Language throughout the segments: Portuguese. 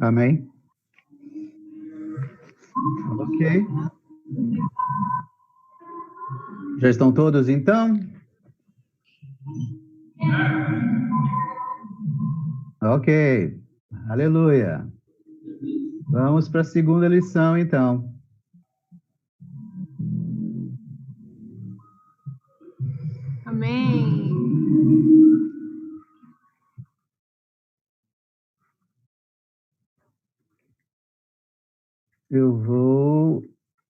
Amém? Ok. Já estão todos, então? Ok. Aleluia. Vamos para a segunda lição, então. Amém. Eu vou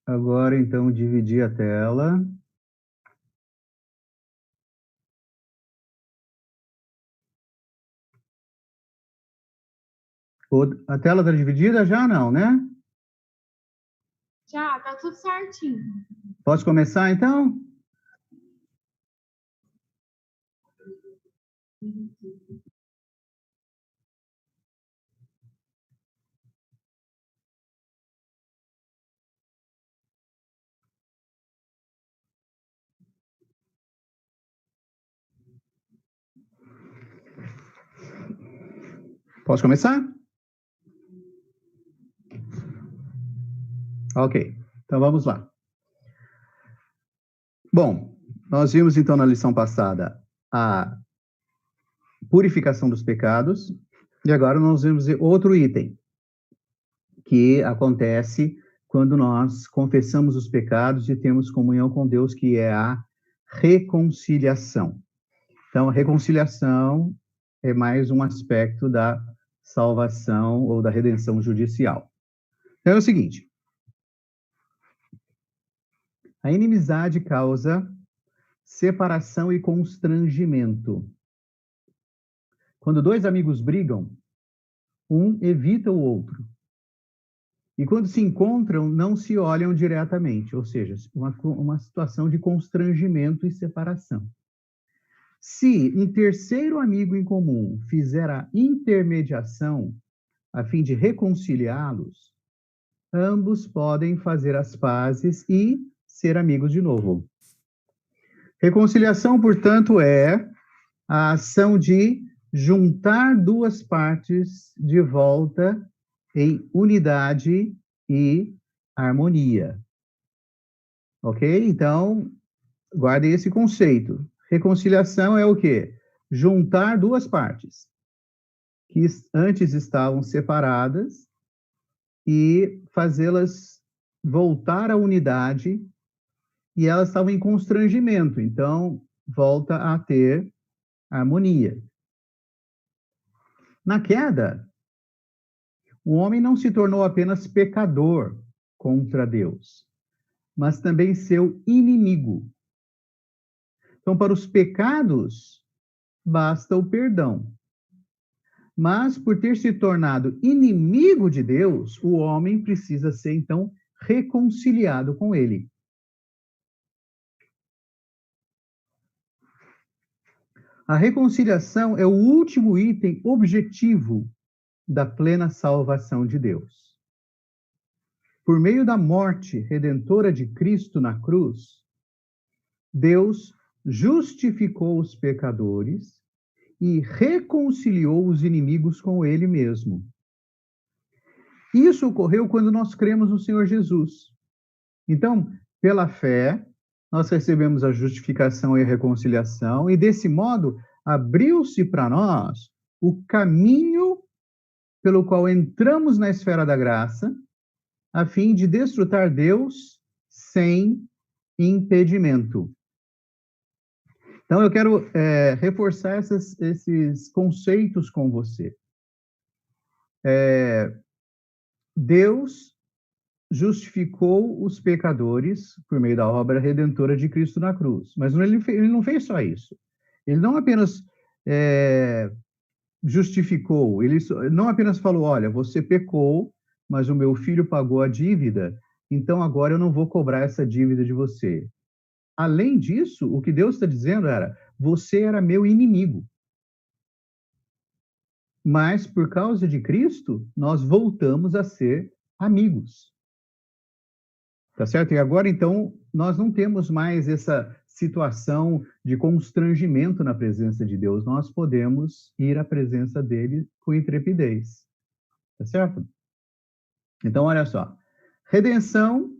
agora, então, dividir a tela. A tela está dividida já, não, né? Já, tá tudo certinho. Posso começar, então? Posso começar? Ok, então vamos lá. Bom, nós vimos então na lição passada a purificação dos pecados, e agora nós vamos ver outro item, que acontece quando nós confessamos os pecados e temos comunhão com Deus, que é a reconciliação. Então, a reconciliação é mais um aspecto da salvação ou da redenção judicial. Então, é o seguinte: a inimizade causa separação e constrangimento. Quando dois amigos brigam, um evita o outro. E quando se encontram, não se olham diretamente, ou seja, uma situação de constrangimento e separação. Se um terceiro amigo em comum fizer a intermediação a fim de reconciliá-los, ambos podem fazer as pazes e ser amigos de novo. Reconciliação, portanto, é a ação de juntar duas partes de volta em unidade e harmonia. Ok? Então, guardem esse conceito. Reconciliação é o quê? Juntar duas partes que antes estavam separadas e fazê-las voltar à unidade, e elas estavam em constrangimento, então volta a ter harmonia. Na queda, o homem não se tornou apenas pecador contra Deus, mas também seu inimigo. Então, para os pecados, basta o perdão. Mas, por ter se tornado inimigo de Deus, o homem precisa ser, então, reconciliado com ele. A reconciliação é o último item objetivo da plena salvação de Deus. Por meio da morte redentora de Cristo na cruz, Deus justificou os pecadores e reconciliou os inimigos com ele mesmo. Isso ocorreu quando nós cremos no Senhor Jesus. Então, pela fé, nós recebemos a justificação e a reconciliação, e desse modo, abriu-se para nós o caminho pelo qual entramos na esfera da graça, a fim de desfrutar Deus sem impedimento. Então, eu quero reforçar esses conceitos com você. Deus justificou os pecadores por meio da obra redentora de Cristo na cruz. Mas ele não fez só isso. Ele não apenas justificou, ele não apenas falou, olha, você pecou, mas o meu filho pagou a dívida, então agora eu não vou cobrar essa dívida de você. Além disso, o que Deus está dizendo era, você era meu inimigo. Mas, por causa de Cristo, nós voltamos a ser amigos. Tá certo? E agora, então, nós não temos mais essa situação de constrangimento na presença de Deus. Nós podemos ir à presença dele com intrepidez. Tá certo? Então, olha só. Redenção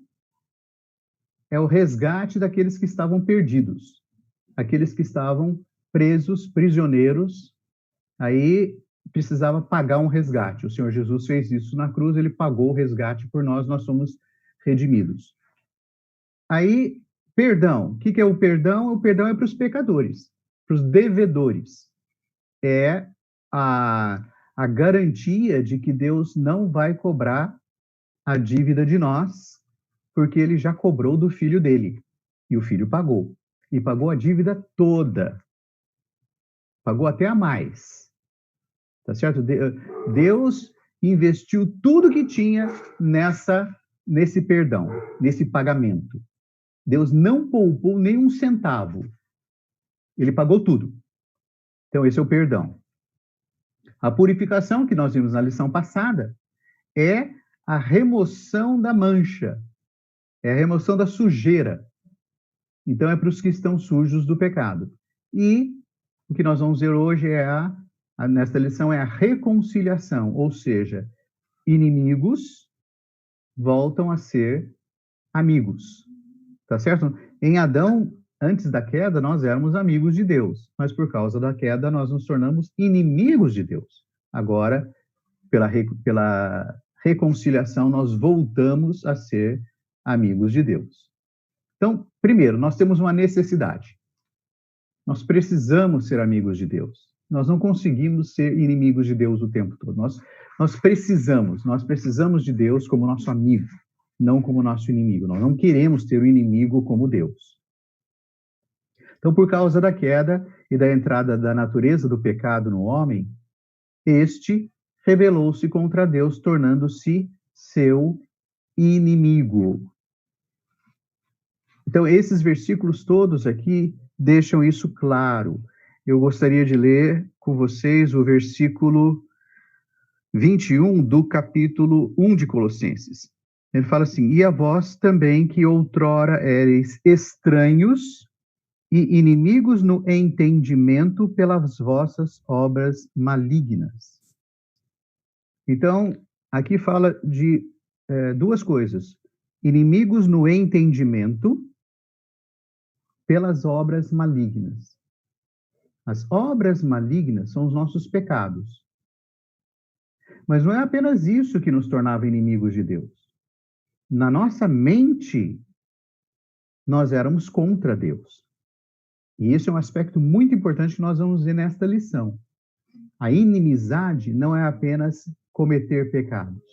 é o resgate daqueles que estavam perdidos, aqueles que estavam presos, prisioneiros, aí precisava pagar um resgate. O Senhor Jesus fez isso na cruz, ele pagou o resgate por nós, nós somos redimidos. Aí, perdão. O que é o perdão? O perdão é para os pecadores, para os devedores. É a garantia de que Deus não vai cobrar a dívida de nós, porque ele já cobrou do filho dele. E o filho pagou. E pagou a dívida toda. Pagou até a mais. Tá certo? Deus investiu tudo que tinha nesse perdão, nesse pagamento. Deus não poupou nem um centavo. Ele pagou tudo. Então, esse é o perdão. A purificação, que nós vimos na lição passada, é a remoção da mancha, é a remoção da sujeira. Então, é para os que estão sujos do pecado. E o que nós vamos ver hoje nesta lição é a reconciliação, ou seja, inimigos voltam a ser amigos. Tá certo? Em Adão, antes da queda, nós éramos amigos de Deus, mas por causa da queda, nós nos tornamos inimigos de Deus. Agora, pela reconciliação, nós voltamos a ser amigos de Deus. Então, primeiro, nós temos uma necessidade. Nós precisamos ser amigos de Deus. Nós não conseguimos ser inimigos de Deus o tempo todo. Nós precisamos de Deus como nosso amigo, não como nosso inimigo. Nós não queremos ter o inimigo como Deus. Então, por causa da queda e da entrada da natureza do pecado no homem, este rebelou-se contra Deus, tornando-se seu inimigo. Então, esses versículos todos aqui deixam isso claro. Eu gostaria de ler com vocês o versículo 21 do capítulo 1 de Colossenses. Ele fala assim: e a vós também, que outrora éreis estranhos e inimigos no entendimento pelas vossas obras malignas. Então, aqui fala de duas coisas: inimigos no entendimento pelas obras malignas. As obras malignas são os nossos pecados. Mas não é apenas isso que nos tornava inimigos de Deus. Na nossa mente, nós éramos contra Deus. E esse é um aspecto muito importante que nós vamos ver nesta lição. A inimizade não é apenas cometer pecados.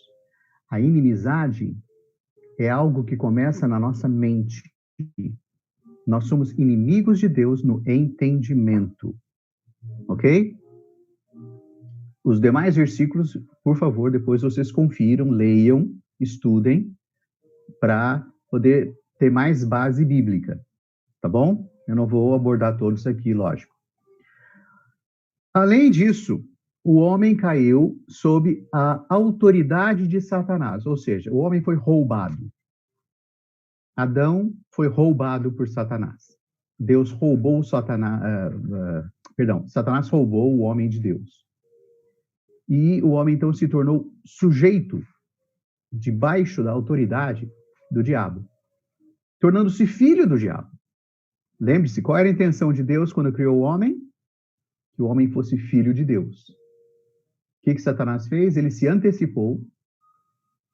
A inimizade é algo que começa na nossa mente. Nós somos inimigos de Deus no entendimento. Ok? Os demais versículos, por favor, depois vocês confiram, leiam, estudem, para poder ter mais base bíblica. Tá bom? Eu não vou abordar todos aqui, lógico. Além disso, o homem caiu sob a autoridade de Satanás, ou seja, o homem foi roubado. Adão foi roubado por Satanás. Deus roubou Satanás, Satanás roubou o homem de Deus. E o homem então se tornou sujeito debaixo da autoridade do diabo, tornando-se filho do diabo. Lembre-se, qual era a intenção de Deus quando criou o homem? Que o homem fosse filho de Deus. O que Satanás fez? Ele se antecipou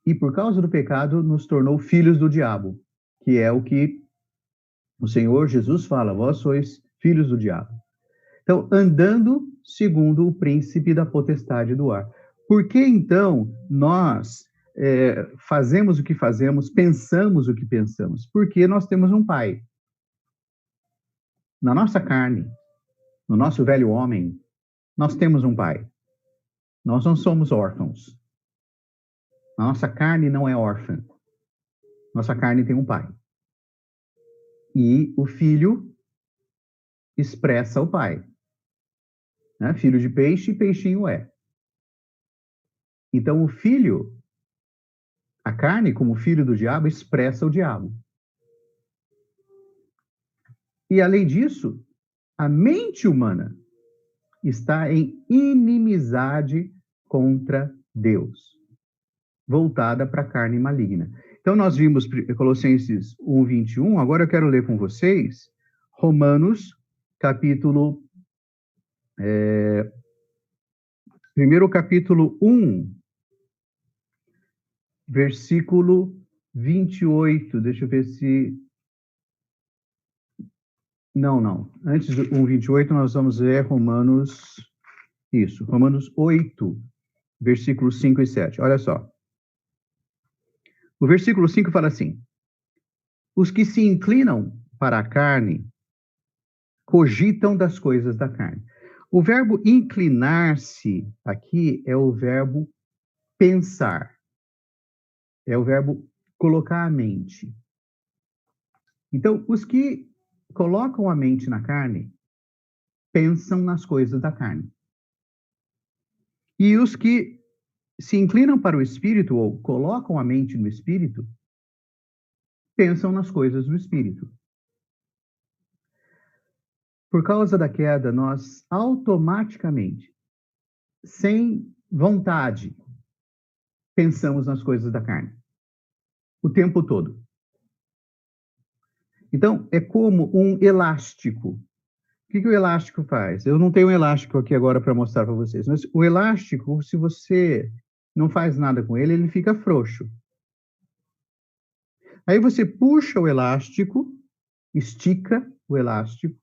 e, por causa do pecado, nos tornou filhos do diabo, que é o que o Senhor Jesus fala: vós sois filhos do diabo. Então, andando segundo o príncipe da potestade do ar. Por que, então, nós fazemos o que fazemos, pensamos o que pensamos? Porque nós temos um pai. Na nossa carne, no nosso velho homem, nós temos um pai. Nós não somos órfãos. A nossa carne não é órfã. Nossa carne tem um pai. E o filho expressa o pai. Né? Filho de peixe, peixinho é. Então, o filho, a carne, como filho do diabo, expressa o diabo. E, além disso, a mente humana está em inimizade contra Deus. voltada para a carne maligna. Então, nós vimos Colossenses 1, 21, agora eu quero ler com vocês Romanos, capítulo... primeiro capítulo 1, versículo 28. Deixa eu ver se... Não. Antes do 1, 28, nós vamos ver Romanos... Isso, Romanos 8, versículos 5 e 7. Olha só. O versículo 5 fala assim: os que se inclinam para a carne cogitam das coisas da carne. O verbo inclinar-se aqui é o verbo pensar. É o verbo colocar a mente. Então, os que colocam a mente na carne pensam nas coisas da carne. E os que se inclinam para o espírito ou colocam a mente no espírito pensam nas coisas do espírito. Por causa da queda, nós automaticamente, sem vontade, pensamos nas coisas da carne. O tempo todo. Então, é como um elástico. O que o elástico faz? Eu não tenho um elástico aqui agora para mostrar para vocês, mas o elástico, se você não faz nada com ele, ele fica frouxo. Aí você puxa o elástico, estica o elástico,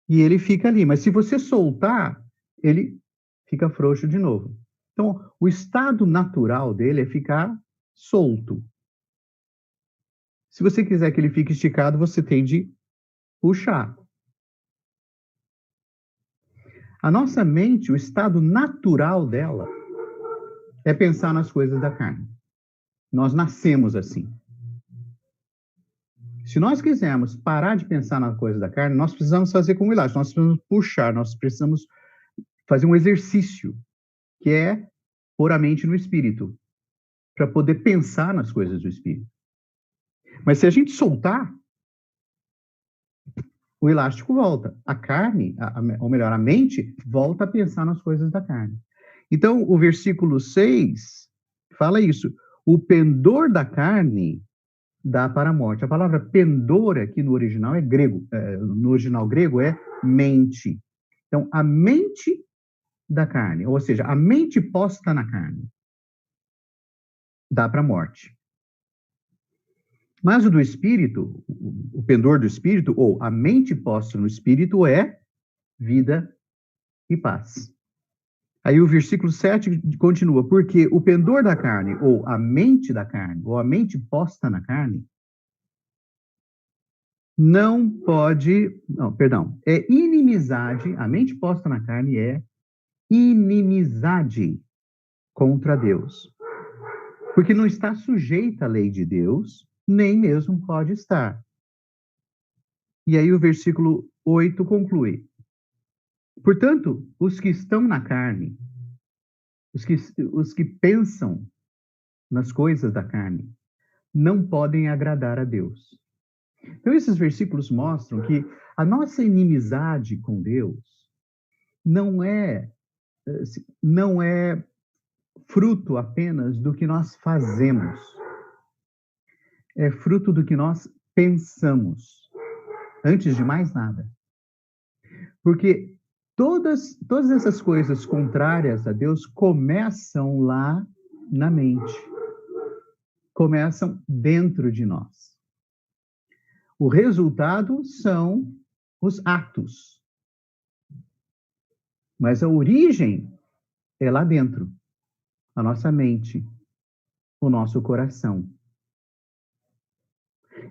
e ele fica ali. Mas se você soltar, ele fica frouxo de novo. Então, o estado natural dele é ficar solto. Se você quiser que ele fique esticado, você tem de puxar. A nossa mente, o estado natural dela, é pensar nas coisas da carne. Nós nascemos assim. Se nós quisermos parar de pensar nas coisas da carne, nós precisamos fazer como o elástico, nós precisamos puxar, nós precisamos fazer um exercício, que é pôr a mente no espírito, para poder pensar nas coisas do espírito. Mas se a gente soltar, o elástico volta. A carne, ou melhor, a mente, volta a pensar nas coisas da carne. Então, o versículo 6 fala isso. O pendor da carne dá para a morte. A palavra pendor aqui no original é grego. No original grego é mente. Então, a mente da carne, ou seja, a mente posta na carne, dá para a morte. Mas o do espírito, o pendor do espírito, ou a mente posta no espírito, é vida e paz. Aí o versículo 7 continua, porque o pendor da carne, ou a mente da carne, ou a mente posta na carne, é inimizade, a mente posta na carne é inimizade contra Deus. Porque não está sujeita à lei de Deus, nem mesmo pode estar. E aí o versículo 8 conclui. Portanto, os que estão na carne, os que pensam nas coisas da carne, não podem agradar a Deus. Então, esses versículos mostram que a nossa inimizade com Deus não é fruto apenas do que nós fazemos. É fruto do que nós pensamos. Antes de mais nada. Porque todas essas coisas contrárias a Deus começam lá na mente. Começam dentro de nós. O resultado são os atos. Mas a origem é lá dentro. A nossa mente, o nosso coração.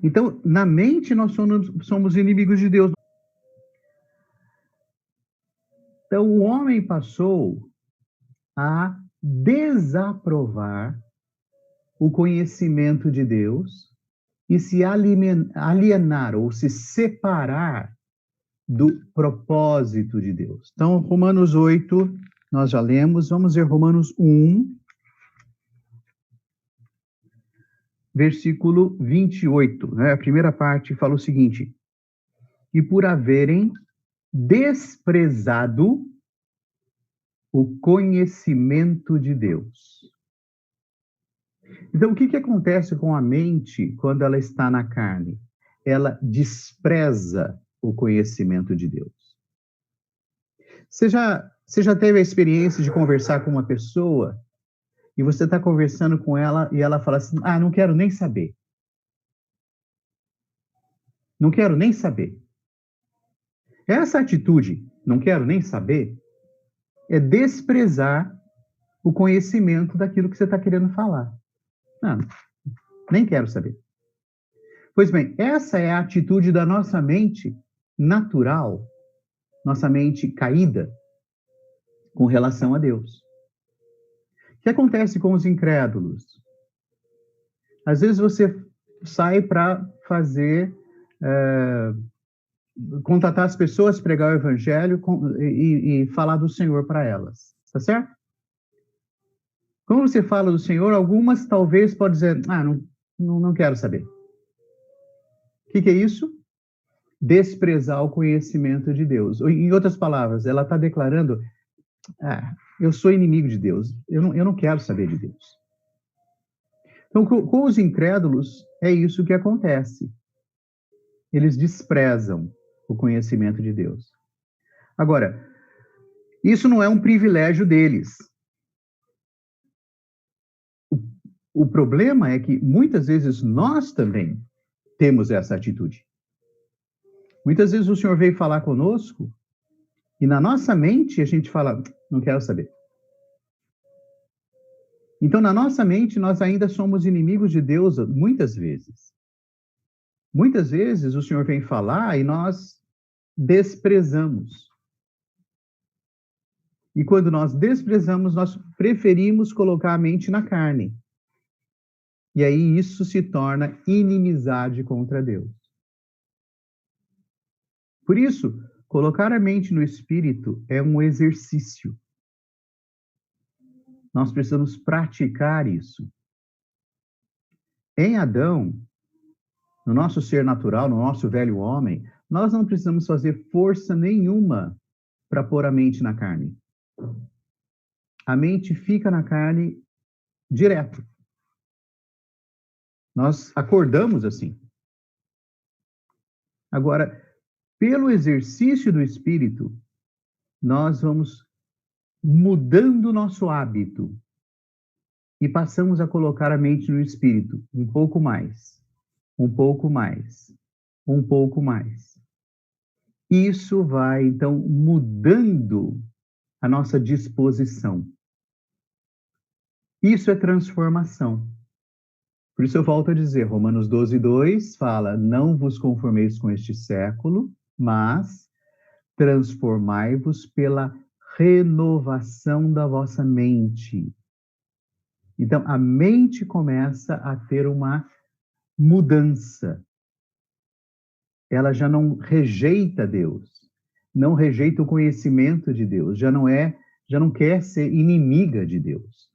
Então, na mente, nós somos inimigos de Deus. Então, o homem passou a desaprovar o conhecimento de Deus e se alienar ou se separar do propósito de Deus. Então, Romanos 8, nós já lemos, vamos ver Romanos 1, versículo 28, né? A primeira parte fala o seguinte: e por haverem desprezado o conhecimento de Deus. Então, o que que acontece com a mente quando ela está na carne? Ela despreza o conhecimento de Deus. Você já teve a experiência de conversar com uma pessoa e você está conversando com ela e ela fala assim: ah, não quero nem saber. Não quero nem saber. Essa atitude, não quero nem saber, é desprezar o conhecimento daquilo que você está querendo falar. Não, nem quero saber. Pois bem, essa é a atitude da nossa mente natural, nossa mente caída com relação a Deus. O que acontece com os incrédulos? Às vezes você sai para fazer, contatar as pessoas, pregar o evangelho e falar do Senhor para elas, tá certo? Quando você fala do Senhor, algumas talvez podem dizer, ah, não quero saber. O que é isso? Desprezar o conhecimento de Deus. Em outras palavras, ela está declarando, ah, eu sou inimigo de Deus, eu não quero saber de Deus. Então, com os incrédulos, é isso que acontece. Eles desprezam o conhecimento de Deus. Agora, isso não é um privilégio deles. O problema é que muitas vezes nós também temos essa atitude. Muitas vezes o Senhor veio falar conosco e na nossa mente a gente fala, não quero saber. Então, na nossa mente, nós ainda somos inimigos de Deus muitas vezes. Muitas vezes o Senhor vem falar e nós desprezamos. E quando nós desprezamos, nós preferimos colocar a mente na carne. E aí isso se torna inimizade contra Deus. Por isso, colocar a mente no espírito é um exercício. Nós precisamos praticar isso. Em Adão, no nosso ser natural, no nosso velho homem, nós não precisamos fazer força nenhuma para pôr a mente na carne. A mente fica na carne direto. Nós acordamos assim. Agora, pelo exercício do espírito, nós vamos mudando o nosso hábito e passamos a colocar a mente no espírito um pouco mais, um pouco mais, um pouco mais. Isso vai, então, mudando a nossa disposição. Isso é transformação. Por isso eu volto a dizer, Romanos 12:2 fala, não vos conformeis com este século, mas transformai-vos pela renovação da vossa mente. Então, a mente começa a ter uma mudança. Ela já não rejeita Deus, não rejeita o conhecimento de Deus, já não quer ser inimiga de Deus.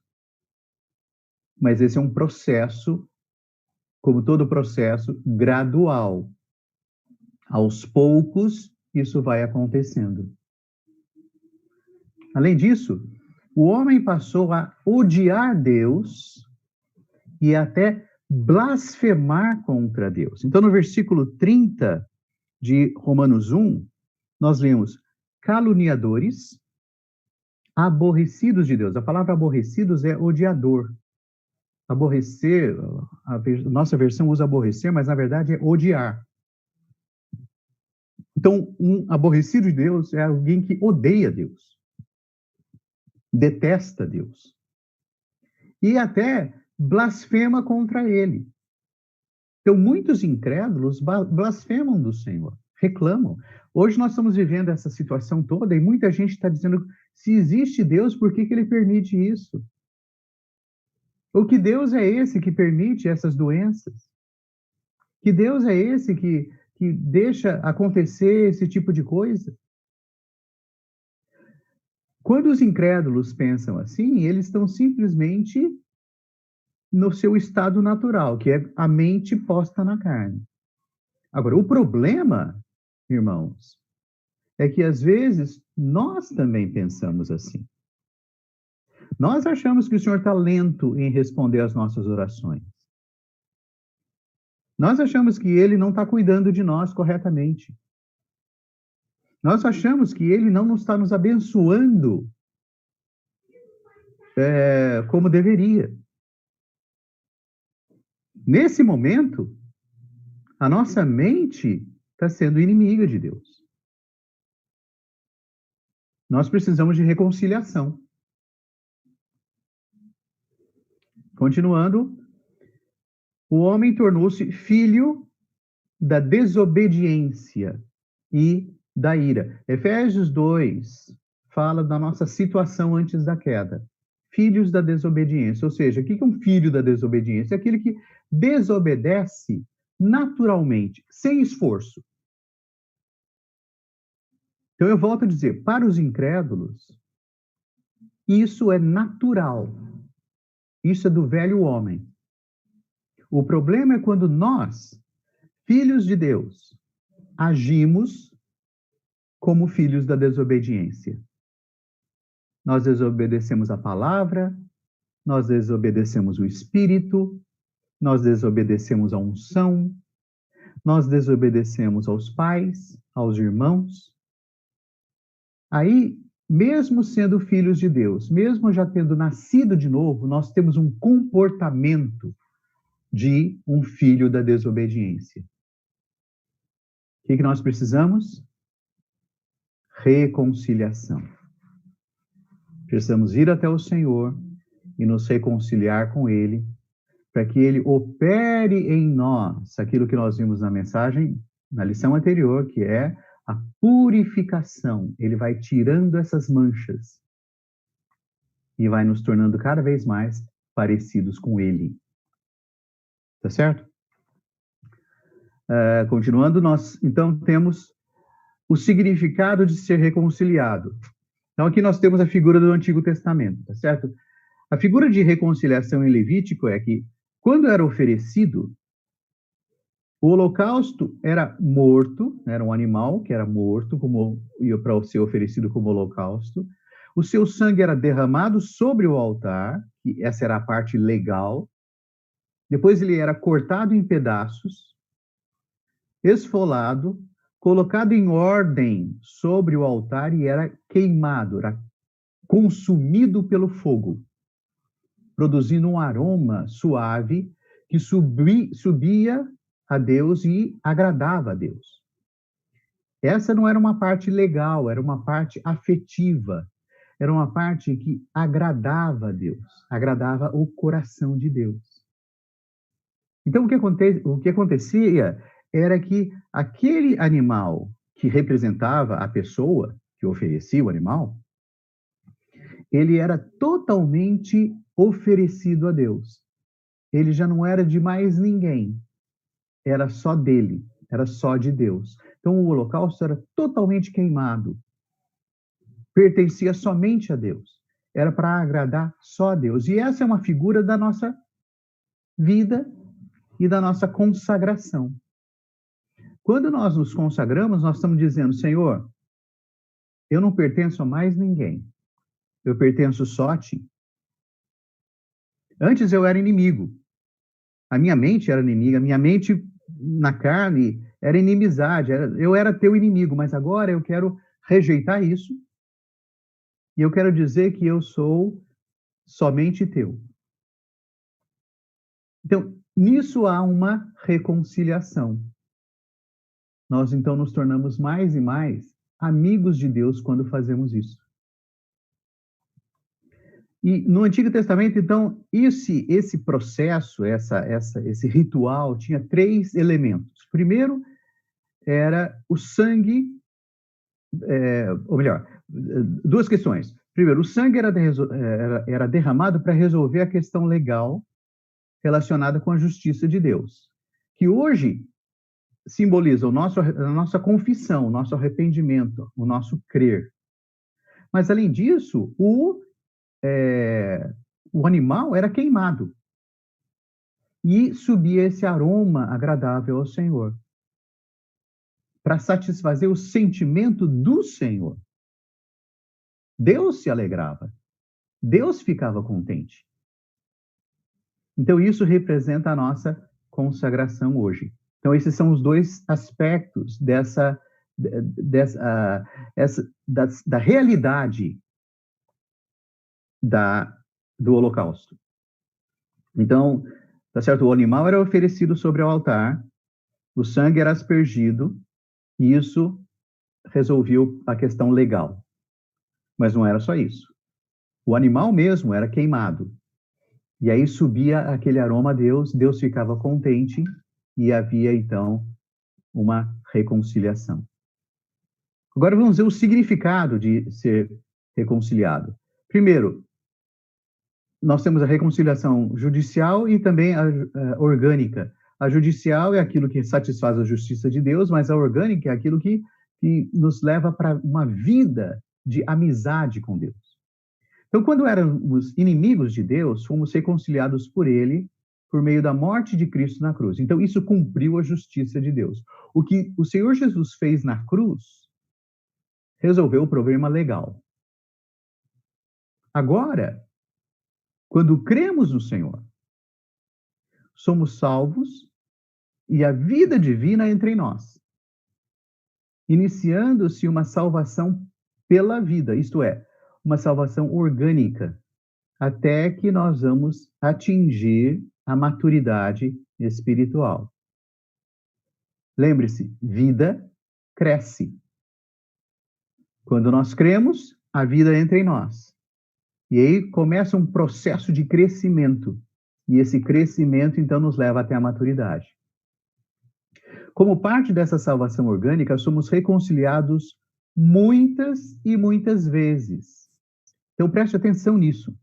Mas esse é um processo, como todo processo, gradual. Aos poucos, isso vai acontecendo. Além disso, o homem passou a odiar Deus e até blasfemar contra Deus. Então, no versículo 30 de Romanos 1, nós lemos caluniadores, aborrecidos de Deus. A palavra aborrecidos é odiador. Aborrecer, a nossa versão usa aborrecer, mas na verdade é odiar. Então, um aborrecido de Deus é alguém que odeia Deus, detesta Deus. E até blasfema contra ele. Então, muitos incrédulos blasfemam do Senhor, reclamam. Hoje nós estamos vivendo essa situação toda e muita gente está dizendo, se existe Deus, por que ele permite isso? Ou que Deus é esse que permite essas doenças? Que Deus é esse que deixa acontecer esse tipo de coisa? Quando os incrédulos pensam assim, eles estão simplesmente no seu estado natural, que é a mente posta na carne. Agora, o problema, irmãos, é que às vezes nós também pensamos assim. Nós achamos que o Senhor está lento em responder às nossas orações. Nós achamos que Ele não está cuidando de nós corretamente. Nós achamos que Ele não está nos abençoando como deveria. Nesse momento, a nossa mente está sendo inimiga de Deus. Nós precisamos de reconciliação. Continuando, o homem tornou-se filho da desobediência e da ira. Efésios 2 fala da nossa situação antes da queda. Filhos da desobediência. Ou seja, o que é um filho da desobediência? É aquele que desobedece naturalmente, sem esforço. Então eu volto a dizer, para os incrédulos, isso é natural. Isso é do velho homem. O problema é quando nós, filhos de Deus, agimos como filhos da desobediência. Nós desobedecemos a palavra, nós desobedecemos o Espírito, nós desobedecemos a unção, nós desobedecemos aos pais, aos irmãos. Aí, mesmo sendo filhos de Deus, mesmo já tendo nascido de novo, nós temos um comportamento de um filho da desobediência. O que nós precisamos? Reconciliação. Precisamos ir até o Senhor e nos reconciliar com Ele, para que Ele opere em nós aquilo que nós vimos na mensagem, na lição anterior, que é a purificação. Ele vai tirando essas manchas e vai nos tornando cada vez mais parecidos com Ele. Tá certo? Continuando, nós então temos o significado de ser reconciliado. Então aqui nós temos a figura do Antigo Testamento, tá certo? A figura de reconciliação em Levítico é que, quando era oferecido, o holocausto era morto, era um animal que era morto para ser oferecido como holocausto. O seu sangue era derramado sobre o altar, que essa era a parte legal. Depois ele era cortado em pedaços, esfolado, colocado em ordem sobre o altar e era queimado, era consumido pelo fogo, produzindo um aroma suave que subia a Deus e agradava a Deus. Essa não era uma parte legal, era uma parte afetiva, era uma parte que agradava a Deus, agradava o coração de Deus. Então, o que acontecia era que aquele animal que representava a pessoa que oferecia o animal, ele era totalmente oferecido a Deus. Ele já não era de mais ninguém, era só dele, era só de Deus. Então o holocausto era totalmente queimado, pertencia somente a Deus, era para agradar só a Deus. E essa é uma figura da nossa vida e da nossa consagração. Quando nós nos consagramos, nós estamos dizendo, Senhor, eu não pertenço a mais ninguém, eu pertenço só a Ti. Antes eu era inimigo, a minha mente era inimiga, a minha mente na carne era inimizade, eu era teu inimigo, mas agora eu quero rejeitar isso e eu quero dizer que eu sou somente teu. Então, nisso há uma reconciliação. Nós então nos tornamos mais e mais amigos de Deus quando fazemos isso. E no Antigo Testamento, então, esse processo, esse ritual tinha 3 elementos. Primeiro, era o sangue, ou melhor, 2 questões. Primeiro, o sangue era derramado para resolver a questão legal relacionada com a justiça de Deus, que hoje simboliza a nossa confissão, o nosso arrependimento, o nosso crer. Mas, além disso, o animal era queimado e subia esse aroma agradável ao Senhor, para satisfazer o sentimento do Senhor. Deus se alegrava. Deus ficava contente. Então, isso representa a nossa consagração hoje. Então, esses são os dois aspectos da realidade do holocausto. Então, tá certo? O animal era oferecido sobre o altar, o sangue era aspergido, e isso resolveu a questão legal. Mas não era só isso. O animal mesmo era queimado. E aí subia aquele aroma a Deus, Deus ficava contente e havia então uma reconciliação. Agora vamos ver o significado de ser reconciliado. Primeiro, nós temos a reconciliação judicial e também a orgânica. A judicial é aquilo que satisfaz a justiça de Deus, mas a orgânica é aquilo que nos leva para uma vida de amizade com Deus. Então, quando éramos inimigos de Deus, fomos reconciliados por Ele por meio da morte de Cristo na cruz. Então, isso cumpriu a justiça de Deus. O que o Senhor Jesus fez na cruz resolveu o problema legal. Agora, quando cremos no Senhor, somos salvos e a vida divina entra em nós, iniciando-se uma salvação pela vida, isto é, uma salvação orgânica, até que nós vamos atingir a maturidade espiritual. Lembre-se, vida cresce. Quando nós cremos, a vida entra em nós. E aí começa um processo de crescimento. E esse crescimento, então, nos leva até a maturidade. Como parte dessa salvação orgânica, somos reconciliados muitas e muitas vezes. Então, preste atenção nisso.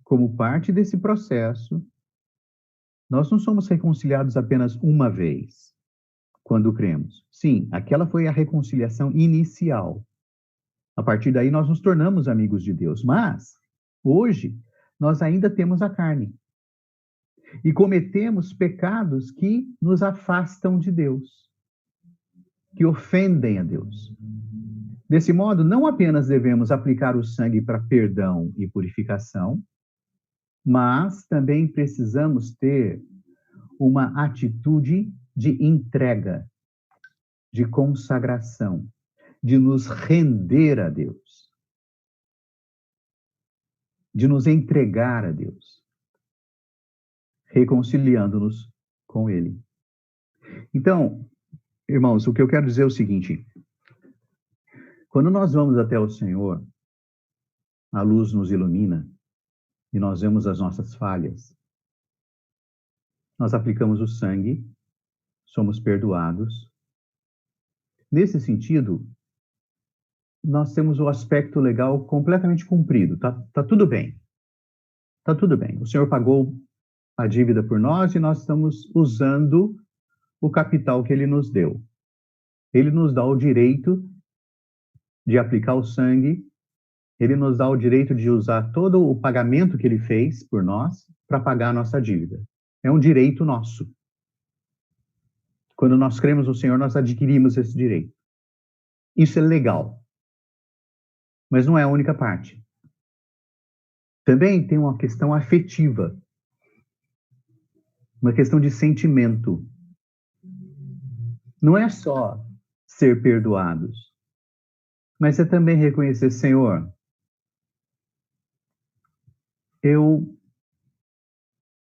Como parte desse processo, nós não somos reconciliados apenas uma vez, quando cremos. Sim, aquela foi a reconciliação inicial. A partir daí, nós nos tornamos amigos de Deus. Mas, hoje, nós ainda temos a carne. E cometemos pecados que nos afastam de Deus, que ofendem a Deus. Desse modo, não apenas devemos aplicar o sangue para perdão e purificação, mas também precisamos ter uma atitude de entrega, de consagração, de nos render a Deus, de nos entregar a Deus, reconciliando-nos com Ele. Então, irmãos, o que eu quero dizer é o seguinte: quando nós vamos até o Senhor, a luz nos ilumina e nós vemos as nossas falhas. Nós aplicamos o sangue, somos perdoados. Nesse sentido, nós temos o aspecto legal completamente cumprido. Tá tudo bem. Tá tudo bem. O Senhor pagou a dívida por nós e nós estamos usando o capital que Ele nos deu. Ele nos dá o direito de aplicar o sangue, Ele nos dá o direito de usar todo o pagamento que Ele fez por nós para pagar a nossa dívida. É um direito nosso. Quando nós cremos no Senhor, nós adquirimos esse direito. Isso é legal. Mas não é a única parte. Também tem uma questão afetiva. Uma questão de sentimento. Não é só ser perdoados, mas é também reconhecer, Senhor, eu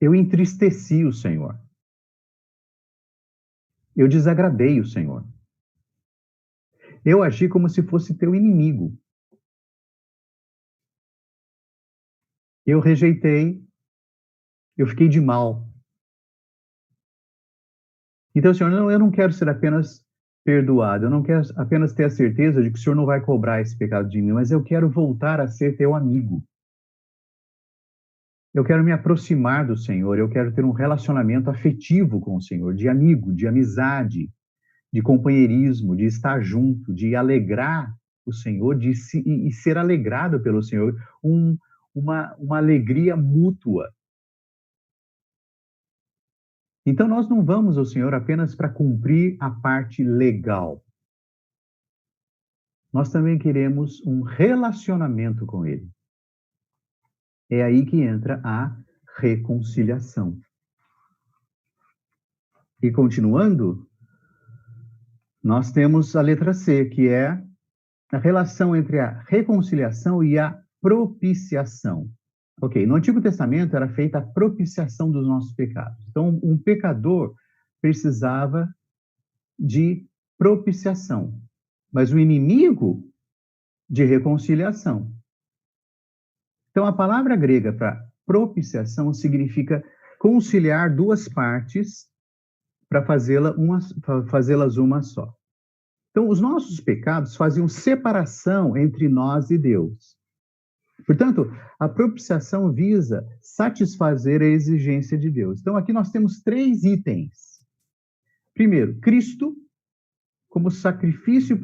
entristeci o Senhor. Eu desagradei o Senhor. Eu agi como se fosse teu inimigo. Eu rejeitei, eu fiquei de mal. Então, Senhor, eu não quero ser apenas perdoado, eu não quero apenas ter a certeza de que o Senhor não vai cobrar esse pecado de mim, mas eu quero voltar a ser teu amigo. Eu quero me aproximar do Senhor, eu quero ter um relacionamento afetivo com o Senhor, de amigo, de amizade, de companheirismo, de estar junto, de alegrar o Senhor, e ser alegrado pelo Senhor, uma alegria mútua. Então, nós não vamos ao Senhor apenas para cumprir a parte legal. Nós também queremos um relacionamento com Ele. É aí que entra a reconciliação. E continuando, nós temos a letra C, que é a relação entre a reconciliação e a propiciação. Ok, no Antigo Testamento era feita a propiciação dos nossos pecados. Então, um pecador precisava de propiciação, mas o inimigo de reconciliação. Então, a palavra grega para propiciação significa conciliar duas partes para fazê-las uma só. Então, os nossos pecados faziam separação entre nós e Deus. Portanto, a propiciação visa satisfazer a exigência de Deus. Então, aqui nós temos 3 itens. Primeiro, Cristo como sacrifício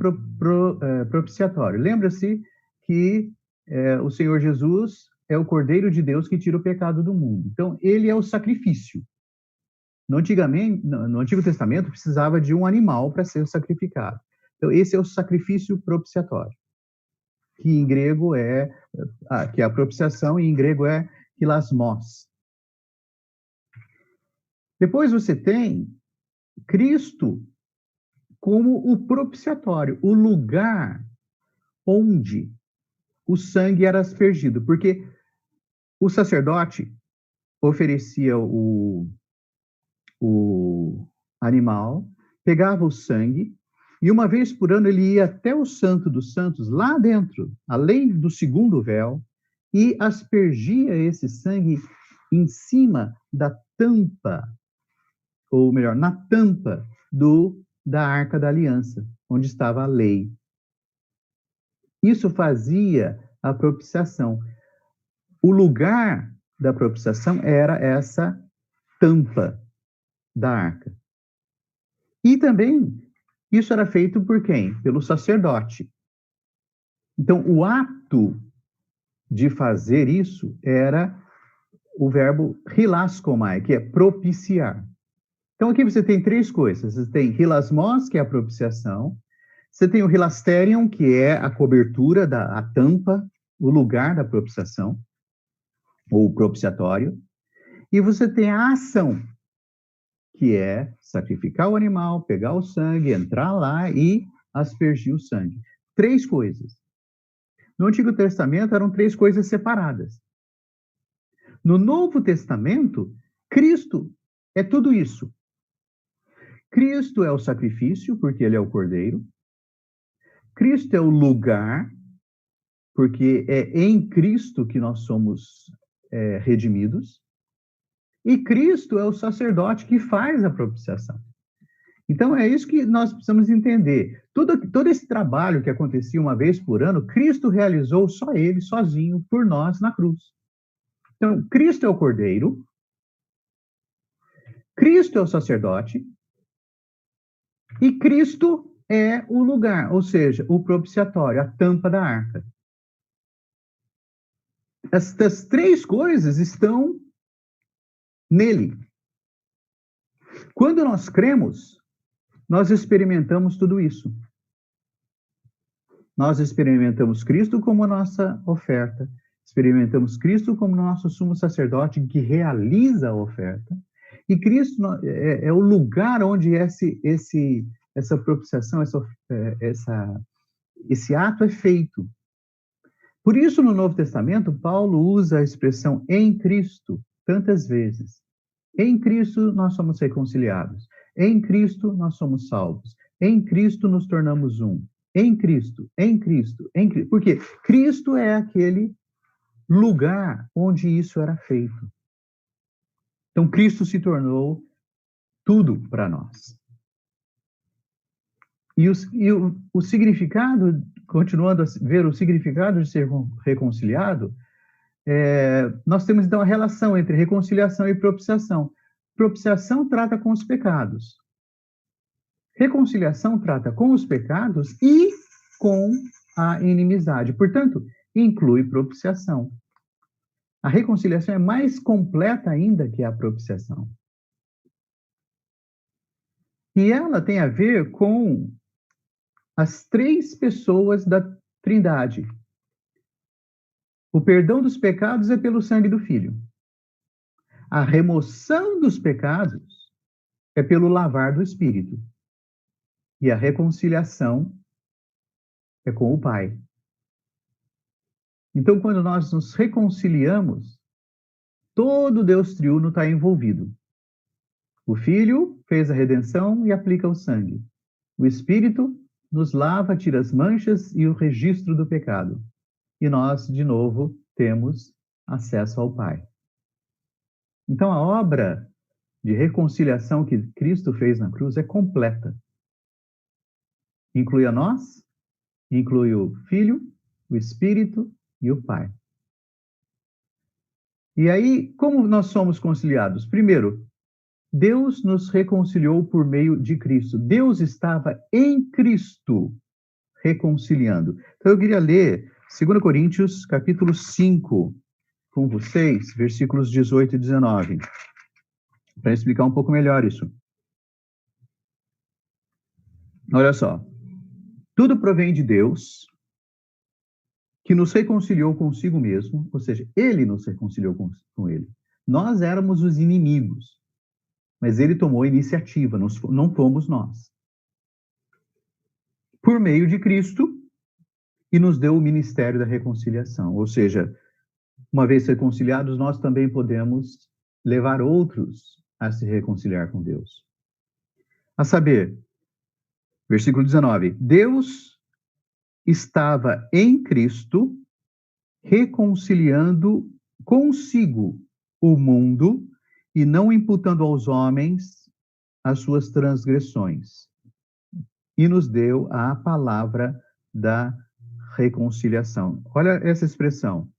propiciatório. Lembra-se que o Senhor Jesus é o Cordeiro de Deus que tira o pecado do mundo. Então, ele é o sacrifício. No Antigo Testamento, precisava de um animal para ser sacrificado. Então, esse é o sacrifício propiciatório, que em grego que é a propiciação, e em grego é hilasmos. Depois você tem Cristo como o propiciatório, o lugar onde o sangue era aspergido, porque o sacerdote oferecia o animal, pegava o sangue, e uma vez por ano ele ia até o Santo dos Santos, lá dentro, além do segundo véu, e aspergia esse sangue em cima da tampa, ou melhor, na tampa da Arca da Aliança, onde estava a lei. Isso fazia a propiciação. O lugar da propiciação era essa tampa da arca. E também isso era feito por quem? Pelo sacerdote. Então, o ato de fazer isso era o verbo hilaskomai, que é propiciar. Então, aqui você tem 3 coisas. Você tem hilasmos, que é a propiciação. Você tem o hilasterion, que é a cobertura, a tampa, o lugar da propiciação, ou propiciatório. E você tem a ação, que é sacrificar o animal, pegar o sangue, entrar lá e aspergir o sangue. 3 coisas. No Antigo Testamento eram 3 coisas separadas. No Novo Testamento, Cristo é tudo isso. Cristo é o sacrifício, porque ele é o Cordeiro. Cristo é o lugar, porque é em Cristo que nós somos redimidos. E Cristo é o sacerdote que faz a propiciação. Então, é isso que nós precisamos entender. Todo esse trabalho que acontecia uma vez por ano, Cristo realizou só ele, sozinho, por nós, na cruz. Então, Cristo é o Cordeiro, Cristo é o sacerdote, e Cristo é o lugar, ou seja, o propiciatório, a tampa da arca. Estas 3 coisas estão nele. Quando nós cremos, nós experimentamos tudo isso. Nós experimentamos Cristo como nossa oferta, experimentamos Cristo como nosso sumo sacerdote que realiza a oferta, e Cristo é o lugar onde essa propiciação, esse ato é feito. Por isso, no Novo Testamento, Paulo usa a expressão em Cristo tantas vezes. Em Cristo nós somos reconciliados. Em Cristo nós somos salvos. Em Cristo nos tornamos um. Em Cristo, em Cristo, em Cristo. Porque Cristo é aquele lugar onde isso era feito. Então, Cristo se tornou tudo para nós. E o significado, continuando a ver o significado de ser reconciliado, nós temos então a relação entre reconciliação e propiciação. Propiciação trata com os pecados. Reconciliação trata com os pecados e com a inimizade. Portanto, inclui propiciação. A reconciliação é mais completa ainda que a propiciação. E ela tem a ver com as 3 pessoas da Trindade. O perdão dos pecados é pelo sangue do Filho. A remoção dos pecados é pelo lavar do Espírito. E a reconciliação é com o Pai. Então, quando nós nos reconciliamos, todo Deus triuno está envolvido. O Filho fez a redenção e aplica o sangue. O Espírito nos lava, tira as manchas e o registro do pecado. E nós, de novo, temos acesso ao Pai. Então, a obra de reconciliação que Cristo fez na cruz é completa. Inclui a nós, inclui o Filho, o Espírito e o Pai. E aí, como nós somos conciliados? Primeiro, Deus nos reconciliou por meio de Cristo. Deus estava em Cristo reconciliando. Então, eu queria ler 2 Coríntios, capítulo 5, com vocês, versículos 18 e 19, para explicar um pouco melhor isso. Olha só. Tudo provém de Deus, que nos reconciliou consigo mesmo, ou seja, Ele nos reconciliou com Ele. Nós éramos os inimigos, mas Ele tomou a iniciativa, não fomos nós. Por meio de Cristo, e nos deu o ministério da reconciliação. Ou seja, uma vez reconciliados, nós também podemos levar outros a se reconciliar com Deus. A saber, versículo 19, Deus estava em Cristo reconciliando consigo o mundo e não imputando aos homens as suas transgressões. E nos deu a palavra da reconciliação. Olha essa expressão.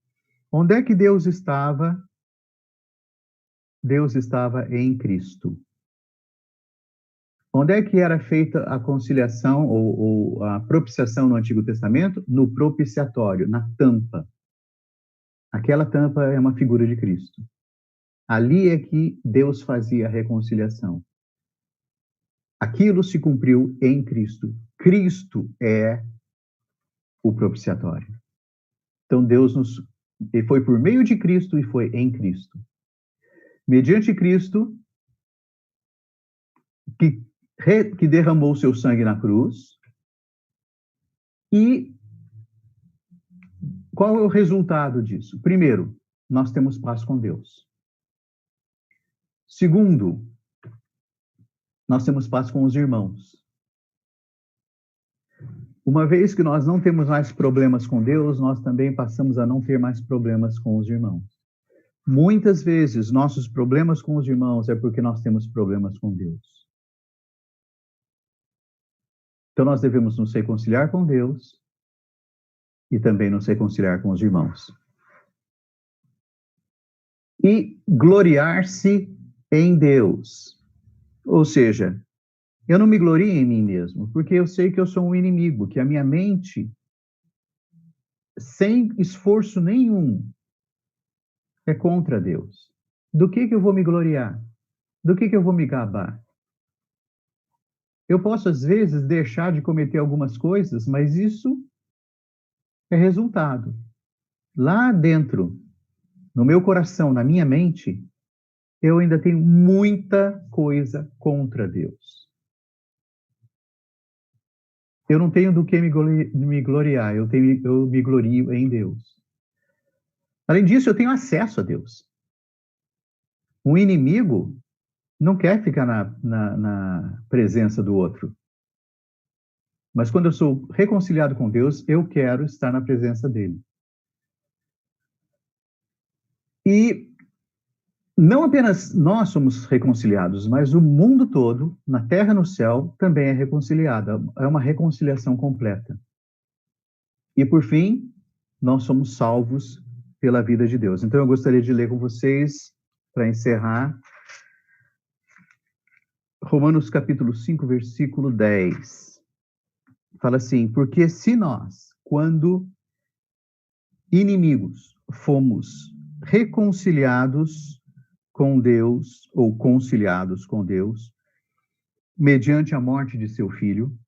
Onde é que Deus estava? Deus estava em Cristo. Onde é que era feita a conciliação ou a propiciação no Antigo Testamento? No propiciatório, na tampa. Aquela tampa é uma figura de Cristo. Ali é que Deus fazia a reconciliação. Aquilo se cumpriu em Cristo. Cristo é o propiciatório. Então Deus foi por meio de Cristo e foi em Cristo. Mediante Cristo, que derramou seu sangue na cruz. E qual é o resultado disso? Primeiro, nós temos paz com Deus. Segundo, nós temos paz com os irmãos. Uma vez que nós não temos mais problemas com Deus, nós também passamos a não ter mais problemas com os irmãos. Muitas vezes, nossos problemas com os irmãos é porque nós temos problemas com Deus. Então, nós devemos nos reconciliar com Deus e também nos reconciliar com os irmãos. E gloriar-se em Deus. Ou seja, eu não me glorio em mim mesmo, porque eu sei que eu sou um inimigo, que a minha mente, sem esforço nenhum, é contra Deus. Do que eu vou me gloriar? Do que eu vou me gabar? Eu posso, às vezes, deixar de cometer algumas coisas, mas isso é resultado. Lá dentro, no meu coração, na minha mente, eu ainda tenho muita coisa contra Deus. Eu não tenho do que me gloriar, eu me glorio em Deus. Além disso, eu tenho acesso a Deus. Um inimigo não quer ficar na presença do outro. Mas quando eu sou reconciliado com Deus, eu quero estar na presença dele. E não apenas nós somos reconciliados, mas o mundo todo, na terra e no céu, também é reconciliado. É uma reconciliação completa. E por fim, nós somos salvos pela vida de Deus. Então eu gostaria de ler com vocês, para encerrar, Romanos capítulo 5, versículo 10. Fala assim, porque se nós, quando inimigos, fomos reconciliados com Deus, ou conciliados com Deus, mediante a morte de seu filho,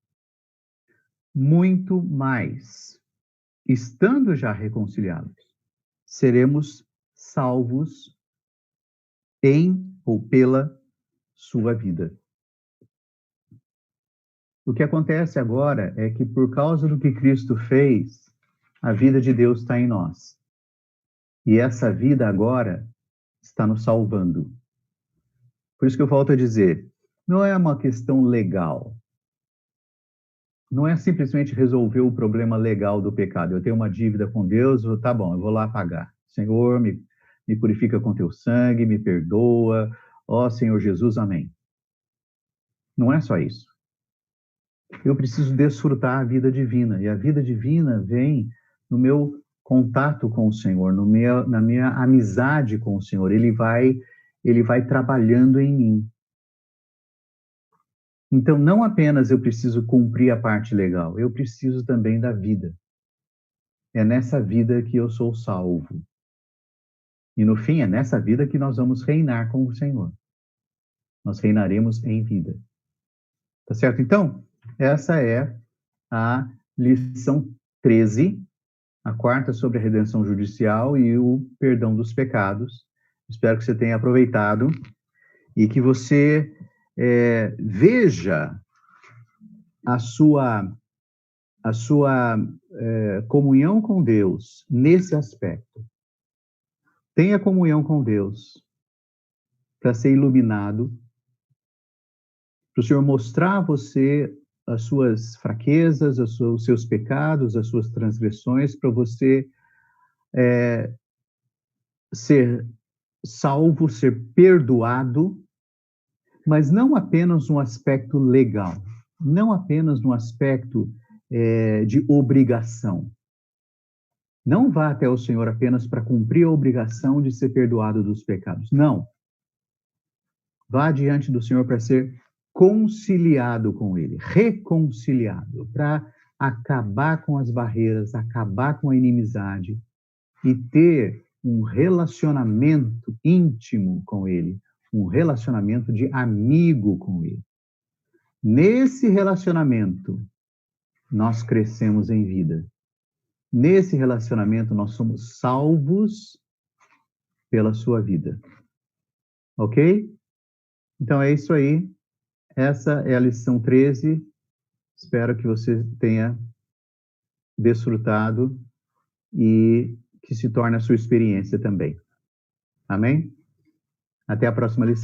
muito mais, estando já reconciliados, seremos salvos em ou pela sua vida. O que acontece agora é que, por causa do que Cristo fez, a vida de Deus está em nós. E essa vida agora está nos salvando. Por isso que eu volto a dizer, não é uma questão legal. Não é simplesmente resolver o problema legal do pecado. Eu tenho uma dívida com Deus, tá bom, eu vou lá pagar. Senhor, me purifica com teu sangue, me perdoa. Ó Senhor Jesus, amém. Não é só isso. Eu preciso desfrutar a vida divina. E a vida divina vem no meu contato com o Senhor, na minha amizade com o Senhor. Ele vai trabalhando em mim. Então, não apenas eu preciso cumprir a parte legal, eu preciso também da vida. É nessa vida que eu sou salvo. E no fim, é nessa vida que nós vamos reinar com o Senhor. Nós reinaremos em vida. Tá certo? Então, essa é a lição 13, a quarta sobre a redenção judicial e o perdão dos pecados. Espero que você tenha aproveitado e que você veja a sua comunhão com Deus nesse aspecto. Tenha comunhão com Deus para ser iluminado, para o Senhor mostrar a você as suas fraquezas, os seus pecados, as suas transgressões, para você ser salvo, ser perdoado, mas não apenas no aspecto legal, não apenas no aspecto de obrigação. Não vá até o Senhor apenas para cumprir a obrigação de ser perdoado dos pecados. Não. Vá diante do Senhor para ser conciliado com Ele, reconciliado, para acabar com as barreiras, acabar com a inimizade e ter um relacionamento íntimo com Ele, um relacionamento de amigo com Ele. Nesse relacionamento, nós crescemos em vida. Nesse relacionamento, nós somos salvos pela sua vida. Ok? Então, é isso aí. Essa é a lição 13. Espero que você tenha desfrutado e que se torne a sua experiência também. Amém? Até a próxima lição.